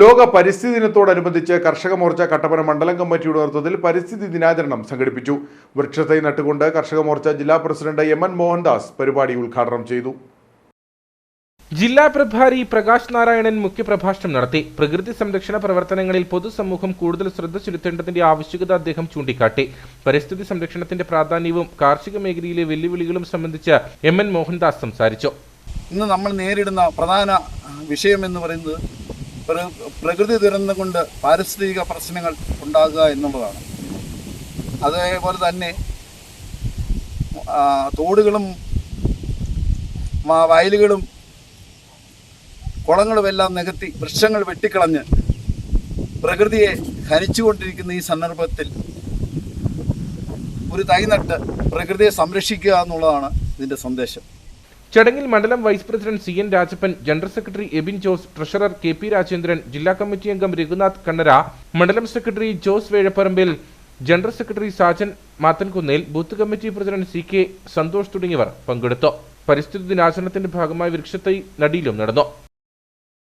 ലോക പരിസ്ഥിതി ദിനത്തോടനുബന്ധിച്ച് കർഷക മോർച്ച കട്ടപ്പന മണ്ഡലം കമ്മിറ്റിയുടെ നേതൃത്വത്തിൽ പരിസ്ഥിതി ദിനാചരണം സംഘടിപ്പിച്ചു. വൃക്ഷത്തൈ നട്ടുകൊണ്ട് കർഷക മോർച്ച ജില്ലാ പ്രസിഡന്റ് എം.എൻ. മോഹൻദാസ് പരിപാടി ഉദ്ഘാടനം ചെയ്തു. ജില്ലാ പ്രഭാരി പ്രകാശ് നാരായണൻ മുഖ്യപ്രഭാഷണം നടത്തി. പ്രകൃതി സംരക്ഷണ പ്രവർത്തനങ്ങളിൽ പൊതുസമൂഹം കൂടുതൽ ശ്രദ്ധ ചെലുത്തേണ്ടതിന്റെ ആവശ്യകത അദ്ദേഹം ചൂണ്ടിക്കാട്ടി. പരിസ്ഥിതി സംരക്ഷണത്തിന്റെ പ്രാധാന്യവും കാർഷിക മേഖലയിലെ വെല്ലുവിളികളും സംബന്ധിച്ച് എം.എൻ. മോഹൻദാസ് സംസാരിച്ചു. ഇന്ന് നമ്മൾ നേരിടുന്ന പ്രധാന വിഷയം എന്ന് പറയുന്നത് പ്രകൃതി ദുരന്തം കൊണ്ട് പാരിസ്ഥിതിക പ്രശ്നങ്ങൾ ഉണ്ടാകുക എന്നുള്ളതാണ്. അതേപോലെ തന്നെ തോടുകളും വയലുകളും കുളങ്ങളുമെല്ലാം നികത്തി വൃക്ഷങ്ങൾ വെട്ടിക്കളഞ്ഞ് പ്രകൃതിയെ ഹനിച്ചുകൊണ്ടിരിക്കുന്ന ഈ സന്ദർഭത്തിൽ ഒരു തൈ നട്ട് പ്രകൃതിയെ സംരക്ഷിക്കുക എന്നുള്ളതാണ് ഇതിൻ്റെ സന്ദേശം. ചടങ്ങിൽ മണ്ഡലം vice president C N. Rajappan, general secretary Abin Jose, treasurer K P. Rajendran, ജില്ലാ കമ്മിറ്റി അംഗം രഘുനാഥ് കണ്ണര, മണ്ഡലം secretary Jose Vezhaparambil, general secretary Sajan Mathankunnel, booth committee president C K. Santhosh തുടങ്ങിയവർ പങ്കെടുത്തു. പരിസ്ഥിതി ദിനാചരണത്തിന്റെ ഭാഗമായി വൃക്ഷത്തൈ നടീലും നടന്നു.